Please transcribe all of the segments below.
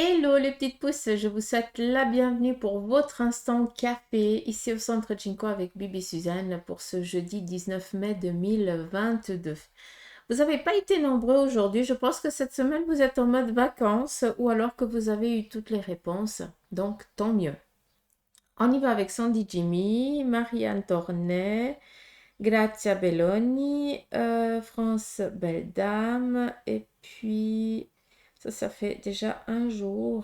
Hello les petites pousses, je vous souhaite la bienvenue pour votre instant café ici au centre Jinko avec Bibi Suzanne pour ce jeudi 19 mai 2022. Vous n'avez pas été nombreux aujourd'hui, je pense que cette semaine vous êtes en mode vacances ou alors que vous avez eu toutes les réponses, donc tant mieux. On y va avec Sandy Jimmy, Marianne Tornet, Grazia Belloni, France Belle Dame, et puis ça fait déjà un jour.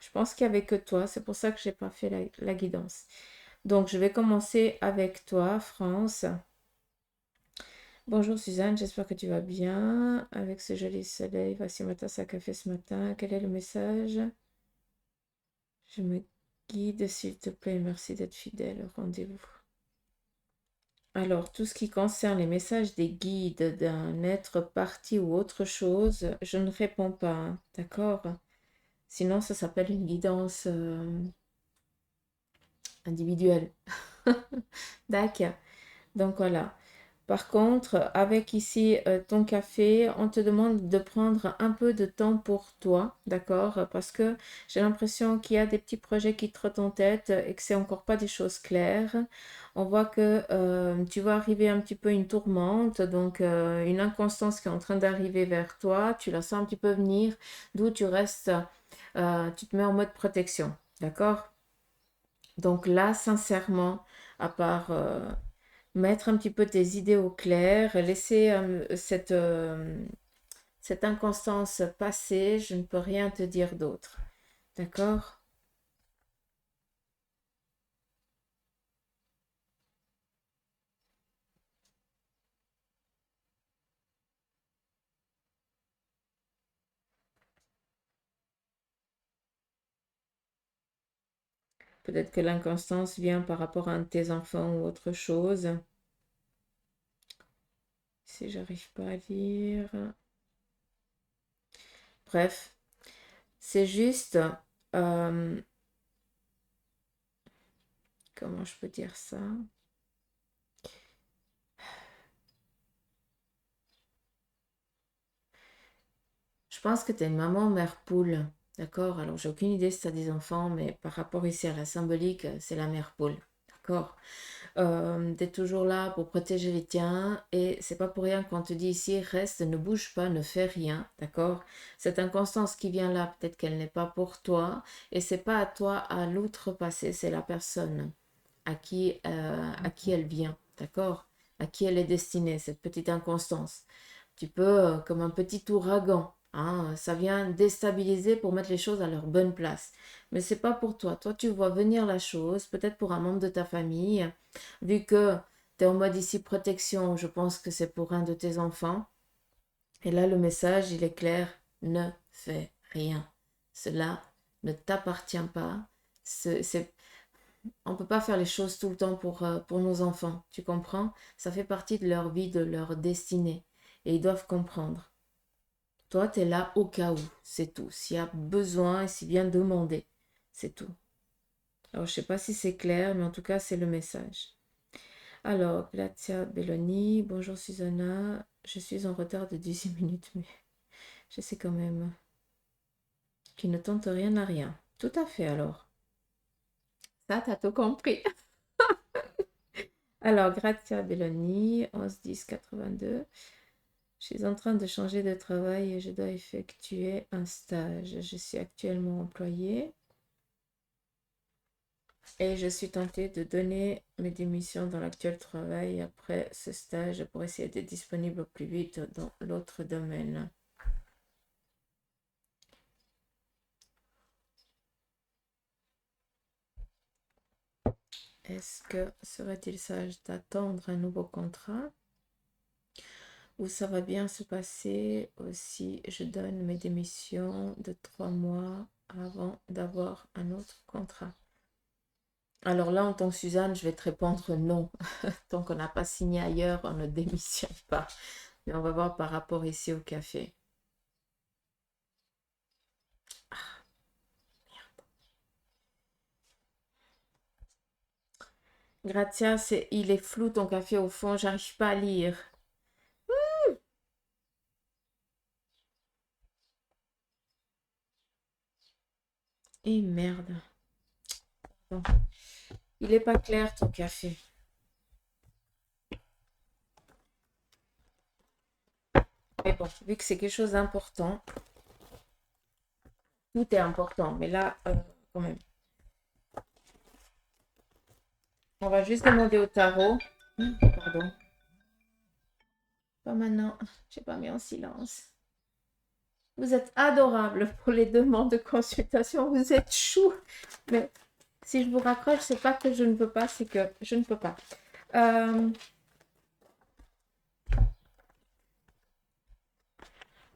Je pense qu'il n'y avait que toi, c'est pour ça que j'ai pas fait la guidance. Donc je vais commencer avec toi, France. Bonjour Suzanne, j'espère que tu vas bien. Avec ce joli soleil, voici ma tasse à café ce matin. Quel est le message? Je me guide, s'il te plaît, merci d'être fidèle au rendez-vous. Alors, tout ce qui concerne les messages des guides d'un être parti ou autre chose, je ne réponds pas, hein, d'accord? Sinon, ça s'appelle une guidance individuelle. D'accord. Donc voilà. Par contre, avec ici ton café, on te demande de prendre un peu de temps pour toi, d'accord? Parce que j'ai l'impression qu'il y a des petits projets qui trottent en tête et que c'est encore pas des choses claires. On voit que tu vas arriver un petit peu une tourmente, donc une inconstance qui est en train d'arriver vers toi. Tu la sens un petit peu venir, d'où tu restes, tu te mets en mode protection, d'accord? Donc là, sincèrement, à part mettre un petit peu tes idées au clair, laisser cette inconstance passer, je ne peux rien te dire d'autre. D'accord? Peut-être que l'inconstance vient par rapport à un de tes enfants ou autre chose. Si j'arrive pas à lire. Bref, c'est juste... euh, comment je peux dire ça? Je pense que tu es une maman mère poule. D'accord? Alors, j'ai aucune idée si tu as des enfants, mais par rapport ici à la symbolique, c'est la mère poule. D'accord? Tu es toujours là pour protéger les tiens et c'est pas pour rien qu'on te dit ici reste, ne bouge pas, ne fais rien, d'accord? Cette inconstance qui vient là, peut-être qu'elle n'est pas pour toi et c'est pas à toi à l'outrepasser, c'est la personne à qui elle vient, d'accord? À qui elle est destinée, cette petite inconstance. Tu peux, comme un petit ouragan, hein, ça vient déstabiliser pour mettre les choses à leur bonne place. Mais c'est pas pour toi. Toi, tu vois venir la chose, peut-être pour un membre de ta famille, vu que tu es en mode ici protection, je pense que c'est pour un de tes enfants. Et là, le message, il est clair, ne fais rien. Cela ne t'appartient pas. C'est on ne peut pas faire les choses tout le temps pour nos enfants, tu comprends? Ça fait partie de leur vie, de leur destinée. Et ils doivent comprendre. Toi, tu es là au cas où, c'est tout. S'il y a besoin et s'il vient demander, c'est tout. Alors, je ne sais pas si c'est clair, mais en tout cas, c'est le message. Alors, Grazia Belloni, bonjour Susanna. Je suis en retard de 18 minutes, mais je sais quand même qu'il ne tente rien à rien. Tout à fait, alors. Ça, t'as tout compris. Alors, Grazia Belloni, 11 10 82. Je suis en train de changer de travail et je dois effectuer un stage. Je suis actuellement employée et je suis tentée de donner mes démissions dans l'actuel travail après ce stage pour essayer d'être disponible au plus vite dans l'autre domaine. Est-ce que serait-il sage d'attendre un nouveau contrat ou ça va bien se passer aussi je donne mes démissions de 3 mois avant d'avoir un autre contrat? Alors là, en tant que Suzanne, je vais te répondre non. Tant qu'on n'a pas signé ailleurs, on ne démissionne pas. Mais on va voir par rapport ici au café. Grazia, il est flou ton café au fond, j'arrive pas à lire. Et merde. Bon. Il est pas clair ton café. Mais bon, vu que c'est quelque chose d'important, tout est important. Mais là, quand même. On va juste demander au tarot. Pardon. Pas maintenant. J'ai pas mis en silence. Vous êtes adorable pour les demandes de consultation. Vous êtes chou. Mais si je vous raccroche, c'est pas que je ne peux pas, c'est que je ne peux pas.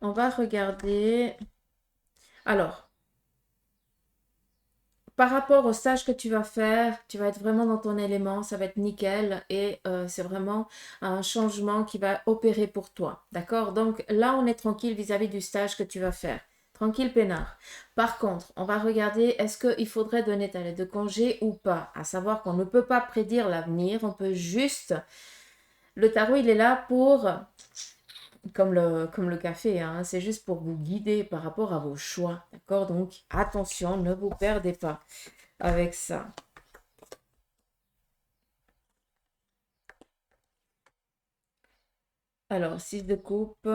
On va regarder. Alors, par rapport au stage que tu vas faire, tu vas être vraiment dans ton élément, ça va être nickel et c'est vraiment un changement qui va opérer pour toi. D'accord? Donc là, on est tranquille vis-à-vis du stage que tu vas faire. Tranquille, peinard. Par contre, on va regarder est-ce qu'il faudrait donner ta lettre de congé ou pas. À savoir qu'on ne peut pas prédire l'avenir, on peut juste. Le tarot, il est là pour comme le café, hein, c'est juste pour vous guider par rapport à vos choix. D'accord? Donc, attention, ne vous perdez pas avec ça. Alors, 6 de coupe,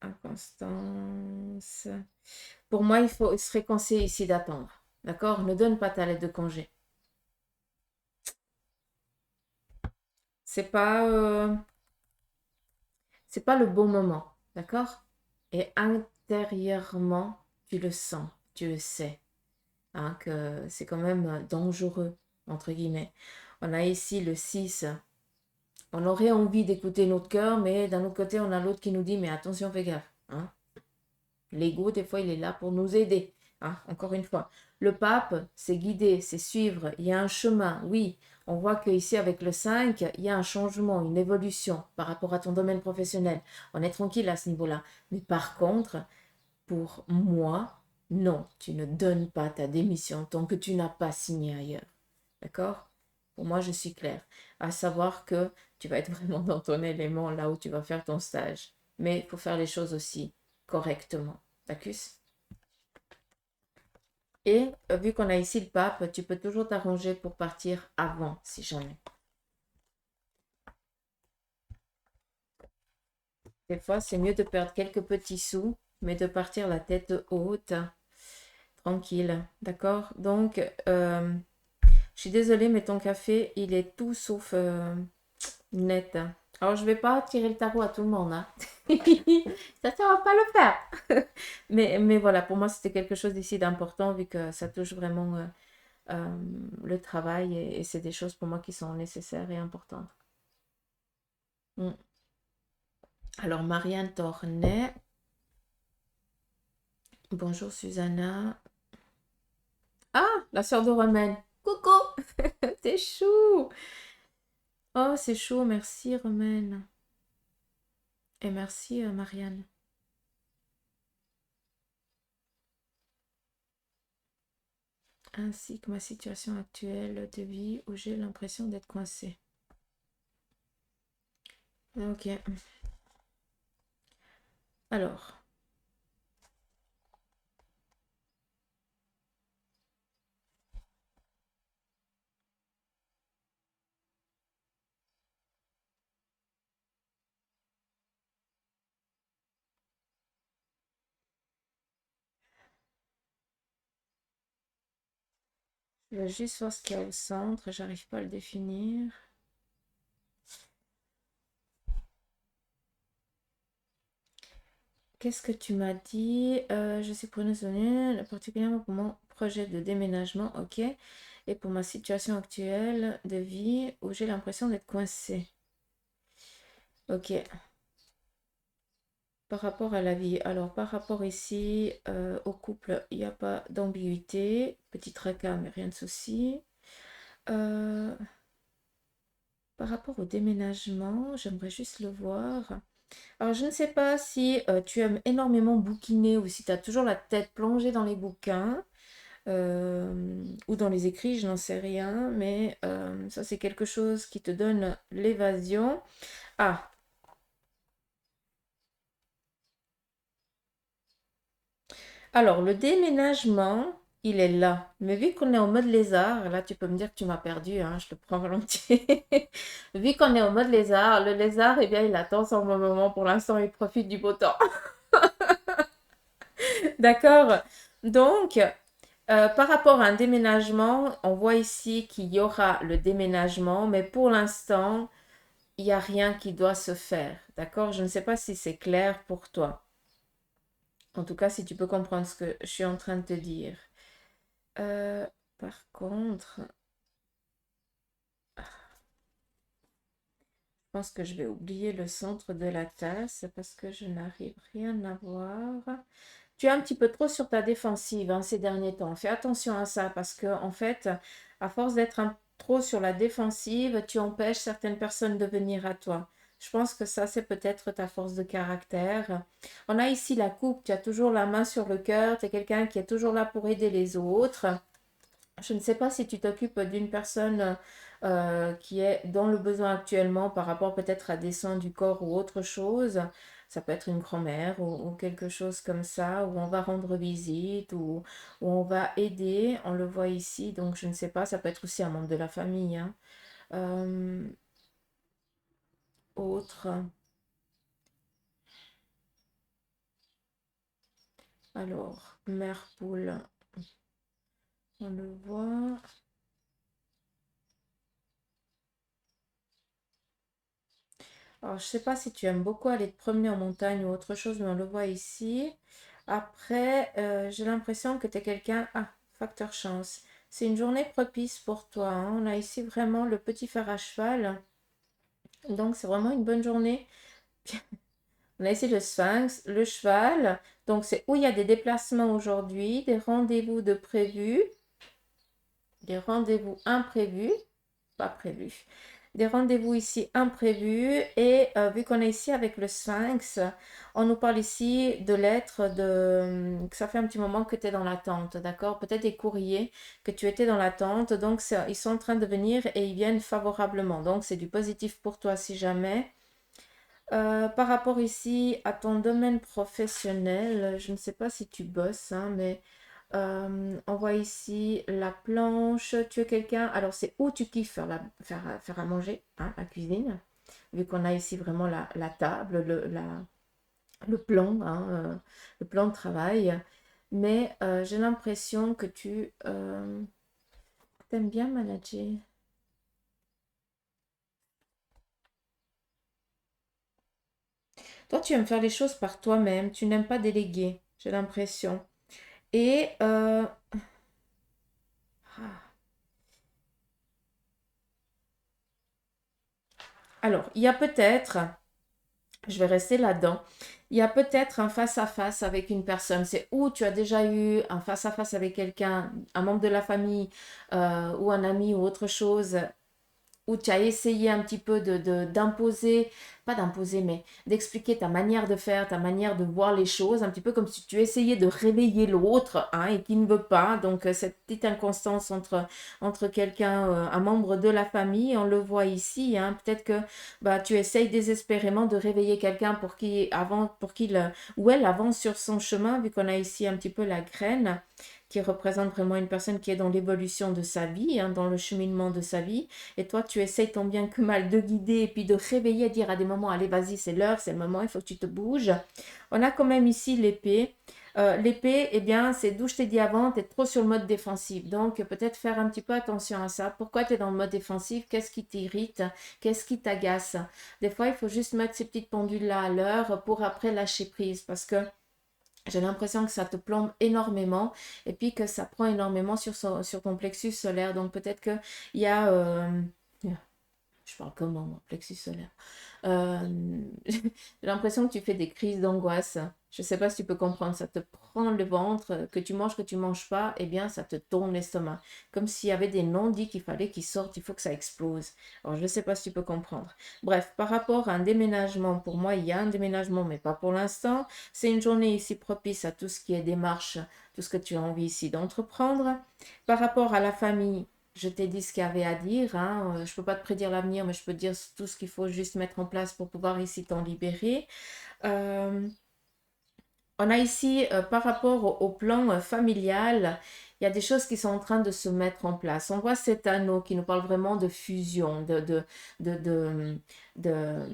inconstance. Pour moi, il serait conseillé ici d'attendre. D'accord? Ne donne pas ta lettre de congé. C'est pas, euh, c'est pas le bon moment. D'accord? Et intérieurement, tu le sens, tu le sais. Hein, que c'est quand même dangereux, entre guillemets. On a ici le 6. On aurait envie d'écouter notre cœur, mais d'un autre côté, on a l'autre qui nous dit, mais attention, fais gaffe. Hein. L'ego, des fois, il est là pour nous aider. Hein, encore une fois. Le pape, c'est guider, c'est suivre. Il y a un chemin, oui. On voit qu'ici, avec le 5, il y a un changement, une évolution par rapport à ton domaine professionnel. On est tranquille à ce niveau-là. Mais par contre, pour moi, non, tu ne donnes pas ta démission tant que tu n'as pas signé ailleurs. D'accord? Pour moi, je suis claire. À savoir que tu vas être vraiment dans ton élément là où tu vas faire ton stage. Mais il faut faire les choses aussi correctement. D'accord? Et vu qu'on a ici le pape, tu peux toujours t'arranger pour partir avant, si jamais. Des fois, c'est mieux de perdre quelques petits sous, mais de partir la tête haute, tranquille. D'accord? Donc, je suis désolée, mais ton café, il est tout sauf net. Alors, je vais pas tirer le tarot à tout le monde, hein. Ça, ça va pas le faire. Mais voilà, pour moi, c'était quelque chose d'ici d'important, vu que ça touche vraiment le travail et c'est des choses pour moi qui sont nécessaires et importantes. Mm. Alors, Marianne Tornet. Bonjour, Susanna. Ah, la sœur de Romaine. Coucou, t'es chou. Oh, c'est chaud, merci, Romaine. Et merci, Marianne. Ainsi que ma situation actuelle de vie où j'ai l'impression d'être coincée. Ok. Alors, je vais juste voir ce qu'il y a au centre. J'arrive pas à le définir. Qu'est-ce que tu m'as dit? Je suis preneuse de données, particulièrement pour mon projet de déménagement, ok. Et pour ma situation actuelle de vie où j'ai l'impression d'être coincée. Ok. Par rapport à la vie. Alors, par rapport ici au couple, il n'y a pas d'ambiguïté. Petit tracas, mais rien de souci. Euh, Par rapport au déménagement, j'aimerais juste le voir. Alors, je ne sais pas si tu aimes énormément bouquiner ou si tu as toujours la tête plongée dans les bouquins ou dans les écrits, je n'en sais rien, mais ça, c'est quelque chose qui te donne l'évasion. Ah, alors, le déménagement. il est là. Mais vu qu'on est en mode lézard, là tu peux me dire que tu m'as perdu, hein, je le prends volontiers. Vu qu'on est en mode lézard, le lézard, eh bien, il attend son bon moment. Pour l'instant, il profite du beau temps. D'accord? Donc, par rapport à un déménagement, on voit ici qu'il y aura le déménagement, mais pour l'instant, il n'y a rien qui doit se faire. D'accord? Je ne sais pas si c'est clair pour toi. En tout cas, si tu peux comprendre ce que je suis en train de te dire. Euh, Par contre, je pense que je vais oublier le centre de la tasse parce que je n'arrive rien à voir. Tu es un petit peu trop sur ta défensive, hein, ces derniers temps. Fais attention à ça parce que, en fait, à force d'être trop sur la défensive, tu empêches certaines personnes de venir à toi. Je pense que ça, c'est peut-être ta force de caractère. On a ici la coupe, tu as toujours la main sur le cœur, tu es quelqu'un qui est toujours là pour aider les autres. Je ne sais pas si tu t'occupes d'une personne qui est dans le besoin actuellement par rapport peut-être à des soins du corps ou autre chose. Ça peut être une grand-mère ou quelque chose comme ça, où on va rendre visite ou on va aider. On le voit ici, donc je ne sais pas, ça peut être aussi un membre de la famille, hein. Euh, Autre. Alors, mère poule, on le voit. Alors, je sais pas si tu aimes beaucoup aller te promener en montagne ou autre chose, mais on le voit ici. Après, j'ai l'impression que tu es quelqu'un... Ah, facteur chance. C'est une journée propice pour toi, hein. On a ici vraiment le petit fer à cheval. Donc, c'est vraiment une bonne journée. On a ici le sphinx, le cheval. Donc, c'est où il y a des déplacements aujourd'hui, des rendez-vous de prévus, des rendez-vous imprévus. Pas prévu. Des rendez-vous ici imprévus et vu qu'on est ici avec le Sphinx, on nous parle ici de lettres que ça fait un petit moment que tu es dans l'attente, d'accord? Peut-être des courriers que tu étais dans l'attente, donc ils sont en train de venir et ils viennent favorablement. Donc c'est du positif pour toi si jamais. Par rapport ici à ton domaine professionnel, je ne sais pas si tu bosses, hein, mais on voit ici la planche. Tu es quelqu'un. Alors, c'est où tu kiffes faire à manger, hein, la cuisine, vu qu'on a ici vraiment la table, le plan, hein, le plan de travail. Mais j'ai l'impression que tu aimes bien manager. Toi, tu aimes faire les choses par toi-même. Tu n'aimes pas déléguer, j'ai l'impression. Et alors, il y a peut-être, je vais rester là-dedans, il y a peut-être un face-à-face avec une personne. C'est où tu as déjà eu un face-à-face avec quelqu'un, un membre de la famille ou un ami ou autre chose, où tu as essayé un petit peu d'imposer, pas d'imposer, mais d'expliquer ta manière de faire, ta manière de voir les choses, un petit peu comme si tu essayais de réveiller l'autre, hein, et qui ne veut pas. Donc, cette petite inconstance entre quelqu'un, un membre de la famille, on le voit ici, hein. Peut-être que bah, tu essayes désespérément de réveiller quelqu'un pour qu'il ou elle avance sur son chemin, vu qu'on a ici un petit peu la graine qui représente vraiment une personne qui est dans l'évolution de sa vie, hein, dans le cheminement de sa vie. Et toi, tu essayes tant bien que mal de guider et puis de réveiller, dire à des moments, allez, vas-y, c'est l'heure, c'est le moment, il faut que tu te bouges. On a quand même ici l'épée. L'épée, eh bien, c'est d'où je t'ai dit avant, tu es trop sur le mode défensif. Donc, peut-être faire un petit peu attention à ça. Pourquoi tu es dans le mode défensif? Qu'est-ce qui t'irrite? Qu'est-ce qui t'agace? Des fois, il faut juste mettre ces petites pendules-là à l'heure pour après lâcher prise parce que j'ai l'impression que ça te plombe énormément et puis que ça prend énormément sur ton plexus solaire. Donc, peut-être qu'il y a... je parle comment, mon plexus solaire? J'ai l'impression que tu fais des crises d'angoisse. Je ne sais pas si tu peux comprendre. Ça te prend le ventre, que tu manges pas, eh bien, ça te tourne l'estomac. Comme s'il y avait des non-dits qu'il fallait qu'ils sortent, il faut que ça explose. Alors, je ne sais pas si tu peux comprendre. Bref, par rapport à un déménagement, pour moi, il y a un déménagement, mais pas pour l'instant. C'est une journée ici propice à tout ce qui est démarche, tout ce que tu as envie ici d'entreprendre. Par rapport à la famille, je t'ai dit ce qu'il y avait à dire, hein. Je ne peux pas te prédire l'avenir, mais je peux te dire tout ce qu'il faut juste mettre en place pour pouvoir ici t'en libérer. Euh, on a ici, par rapport au plan familial, il y a des choses qui sont en train de se mettre en place. On voit cet anneau qui nous parle vraiment de fusion, de, de, de-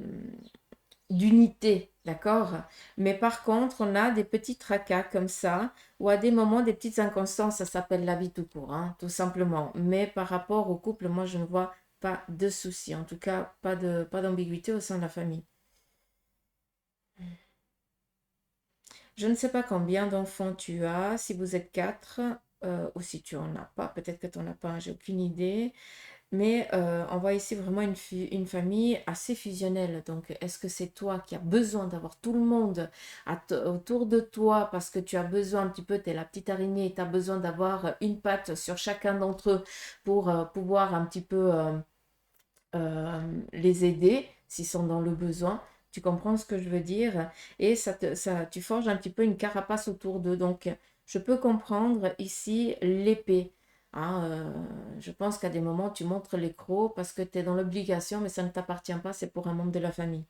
d'unité, d'accord? Mais par contre, on a des petits tracas comme ça, ou à des moments, des petites inconstances, ça s'appelle la vie tout court, hein, tout simplement. Mais par rapport au couple, moi, je ne vois pas de souci, en tout cas, pas d'ambiguïté au sein de la famille. Je ne sais pas combien d'enfants tu as, si vous êtes quatre, ou si tu en as pas, peut-être que tu n'en as pas, j'ai aucune idée. Mais on voit ici vraiment une famille assez fusionnelle. Donc, est-ce que c'est toi qui as besoin d'avoir tout le monde autour de toi parce que tu as besoin un petit peu, tu es la petite araignée, tu as besoin d'avoir une patte sur chacun d'entre eux pour pouvoir un petit peu les aider s'ils sont dans le besoin. Tu comprends ce que je veux dire? Et tu forges un petit peu une carapace autour d'eux. Donc, je peux comprendre ici l'épée. Hein, je pense qu'à des moments, tu montres les crocs parce que tu es dans l'obligation, mais ça ne t'appartient pas, c'est pour un membre de la famille.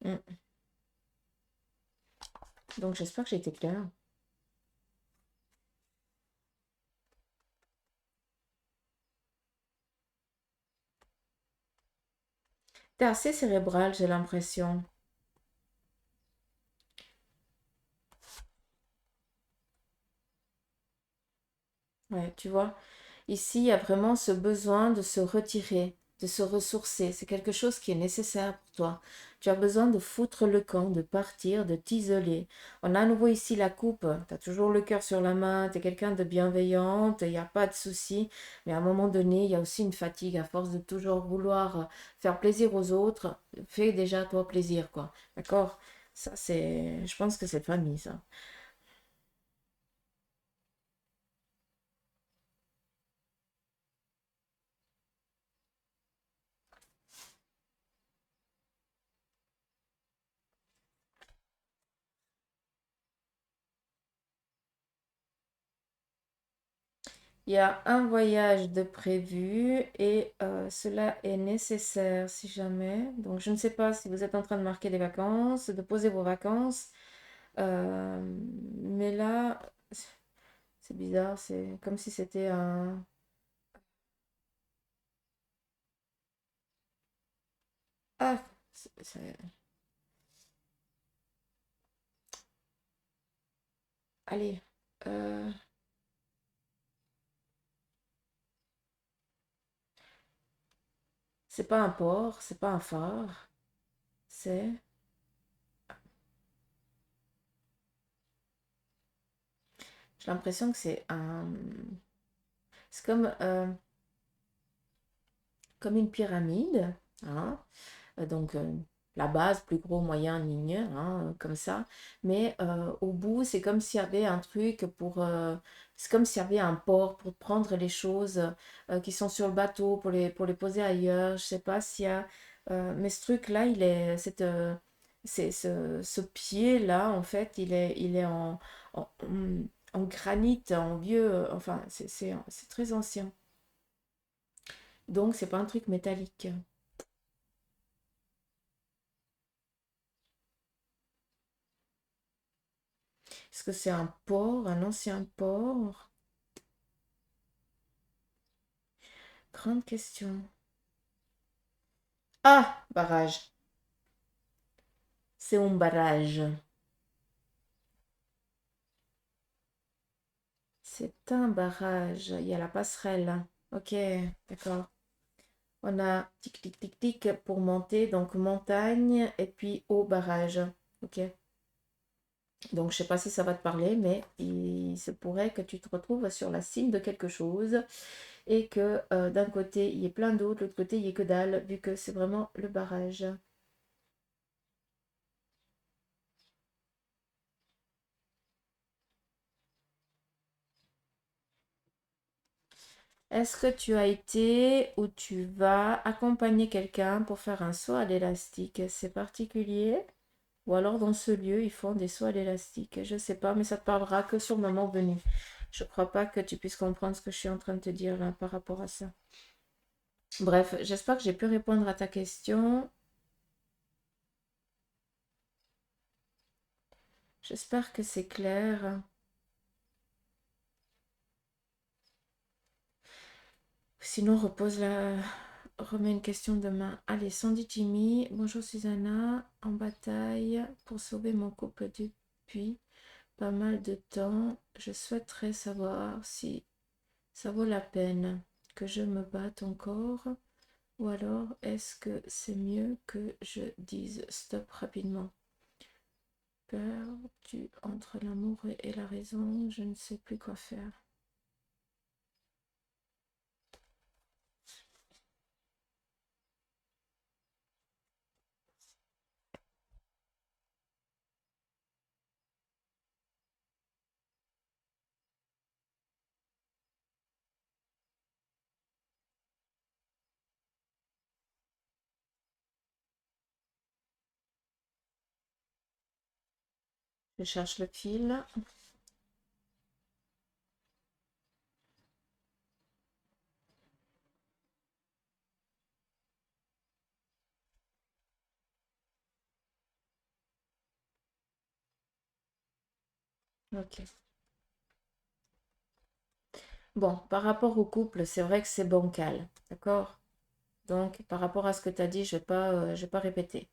Mm. Donc, j'espère que j'ai été claire. Tu es assez cérébral, j'ai l'impression. Ouais, tu vois. Ici, il y a vraiment ce besoin de se retirer, de se ressourcer. C'est quelque chose qui est nécessaire pour toi. Tu as besoin de foutre le camp, de partir, de t'isoler. On a à nouveau ici la coupe. Tu as toujours le cœur sur la main, tu es quelqu'un de bienveillante, il n'y a pas de souci. Mais à un moment donné, il y a aussi une fatigue à force de toujours vouloir faire plaisir aux autres. Fais déjà toi plaisir, quoi. D'accord? Ça, c'est. Je pense que c'est de famille, ça. Il y a un voyage de prévu et cela est nécessaire si jamais. Donc, je ne sais pas si vous êtes en train de marquer des vacances, de poser vos vacances. euh, mais là, c'est bizarre. C'est comme si c'était un... Ah, allez. euh, c'est pas un port, c'est pas un phare. C'est... J'ai l'impression que c'est un... C'est comme une pyramide. Hein. Donc la base, plus gros, moyen, ligne, hein, comme ça. Mais au bout, c'est comme s'il y avait un truc pour... c'est comme s'il y avait un port pour prendre les choses qui sont sur le bateau, pour les poser ailleurs. Je sais pas s'il y a... mais ce truc-là, ce pied-là, en fait, il est en granit, en vieux... enfin, c'est très ancien. Donc, c'est pas un truc métallique. Est-ce que c'est un port, un ancien port? Grande question. Ah, barrage. C'est un barrage. C'est un barrage. Il y a la passerelle. Ok, d'accord. On a tic tic tic tic pour monter, donc montagne et puis au barrage. Ok. Donc je sais pas si ça va te parler, mais il se pourrait que tu te retrouves sur la cime de quelque chose et que d'un côté il y ait plein d'eau, de l'autre côté il y ait que dalle, vu que c'est vraiment le barrage. Est-ce que tu as été ou tu vas accompagner quelqu'un pour faire un saut à l'élastique? C'est particulier? Ou alors dans ce lieu, ils font des sauts à l'élastique. Je ne sais pas, mais ça te parlera que sur le moment venu. Je ne crois pas que tu puisses comprendre ce que je suis en train de te dire là par rapport à ça. Bref, j'espère que j'ai pu répondre à ta question. J'espère que c'est clair. Sinon, remets une question demain. Allez, Sandy Jimmy. Bonjour Susanna. En bataille pour sauver mon couple depuis pas mal de temps. Je souhaiterais savoir si ça vaut la peine que je me batte encore ou alors est-ce que c'est mieux que je dise stop rapidement. Perdu entre l'amour et la raison, je ne sais plus quoi faire. Je cherche le fil. Ok. Bon, par rapport au couple, c'est vrai que c'est bancal, d'accord? Donc, par rapport à ce que tu as dit, je vais pas répéter.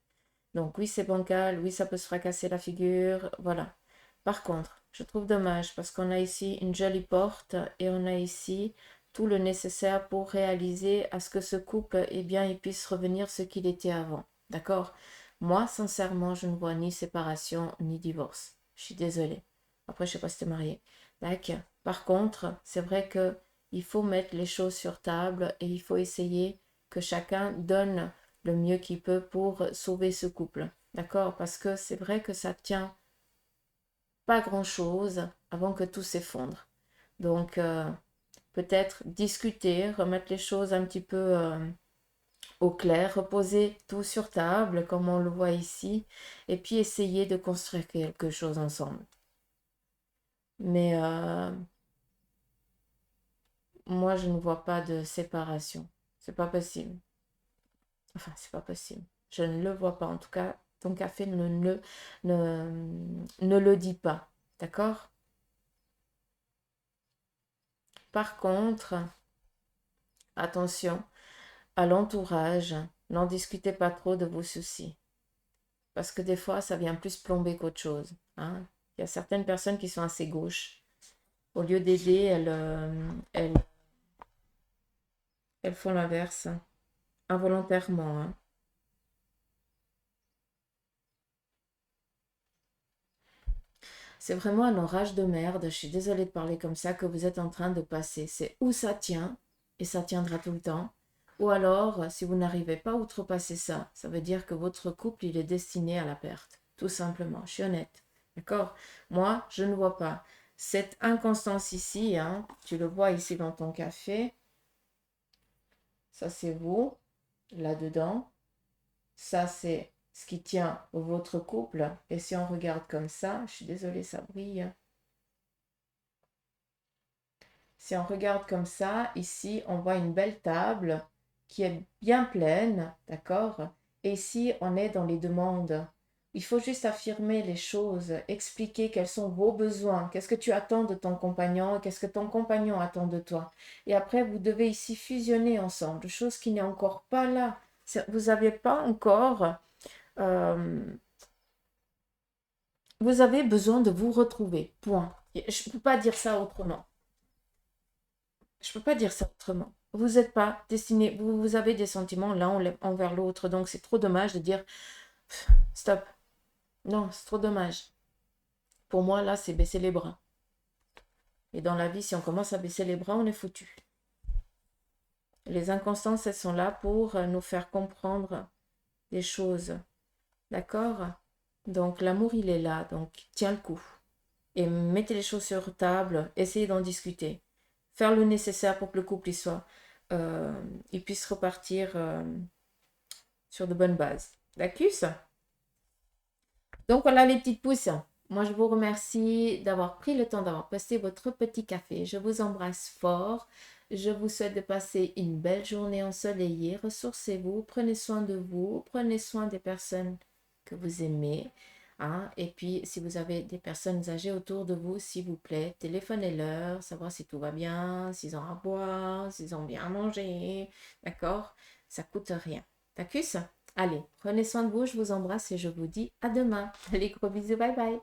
Donc, oui, c'est bancal, oui, ça peut se fracasser la figure, voilà. Par contre, je trouve dommage parce qu'on a ici une jolie porte et on a ici tout le nécessaire pour réaliser à ce que ce couple, eh bien, il puisse revenir ce qu'il était avant, d'accord? Moi, sincèrement, je ne vois ni séparation ni divorce. Je suis désolée. Après, je sais pas si t'es marié. D'accord. Par contre, c'est vrai que il faut mettre les choses sur table et il faut essayer que chacun donne le mieux qu'il peut pour sauver ce couple. D'accord? Parce que c'est vrai que ça tient pas grand-chose avant que tout s'effondre. Donc, peut-être discuter, remettre les choses un petit peu au clair, reposer tout sur table, comme on le voit ici, et puis essayer de construire quelque chose ensemble. Mais moi, je ne vois pas de séparation. C'est pas possible. Enfin, c'est pas possible. Je ne le vois pas. En tout cas, ton café ne le dit pas. D'accord? Par contre, attention à l'entourage. N'en discutez pas trop de vos soucis. Parce que des fois, ça vient plus plomber qu'autre chose. Hein. Il y a certaines personnes qui sont assez gauches. Au lieu d'aider, elles font l'inverse. Involontairement. Hein. C'est vraiment un orage de merde, je suis désolée de parler comme ça, que vous êtes en train de passer. C'est où ça tient, et ça tiendra tout le temps. Ou alors, si vous n'arrivez pas à outrepasser ça, ça veut dire que votre couple, il est destiné à la perte. Tout simplement, je suis honnête. D'accord? Moi, je ne vois pas. Cette inconstance ici, hein, tu le vois ici dans ton café, ça c'est vous, là-dedans. Ça c'est ce qui tient votre couple. Et si on regarde comme ça, je suis désolée, ça brille. Si on regarde comme ça, ici, on voit une belle table qui est bien pleine, d'accord? Et ici, on est dans les demandes. Il faut juste affirmer les choses, expliquer quels sont vos besoins, qu'est-ce que tu attends de ton compagnon, qu'est-ce que ton compagnon attend de toi. Et après, vous devez ici fusionner ensemble, chose qui n'est encore pas là. Vous n'avez pas encore... euh, vous avez besoin de vous retrouver, point. Je ne peux pas dire ça autrement. Je peux pas dire ça autrement. Vous n'êtes pas destiné, vous avez des sentiments l'un envers l'autre, donc c'est trop dommage de dire stop. Non, c'est trop dommage. Pour moi, là, c'est baisser les bras. Et dans la vie, si on commence à baisser les bras, on est foutu. Les inconstances, elles sont là pour nous faire comprendre des choses. D'accord? Donc l'amour, il est là, donc tiens le coup. Et mettez les choses sur table, essayez d'en discuter. Faire le nécessaire pour que le couple euh, il puisse repartir sur de bonnes bases. D'accord? Donc voilà les petites pousses. Moi je vous remercie d'avoir pris le temps d'avoir passé votre petit café. Je vous embrasse fort. Je vous souhaite de passer une belle journée ensoleillée. Ressourcez-vous, prenez soin de vous, prenez soin des personnes que vous aimez. hein. Et puis, si vous avez des personnes âgées autour de vous, s'il vous plaît, téléphonez-leur, savoir si tout va bien, s'ils ont à boire, s'ils ont bien mangé, d'accord? Ça coûte rien. D'accord? Allez, prenez soin de vous, je vous embrasse et je vous dis à demain. Allez, gros bisous, bye bye.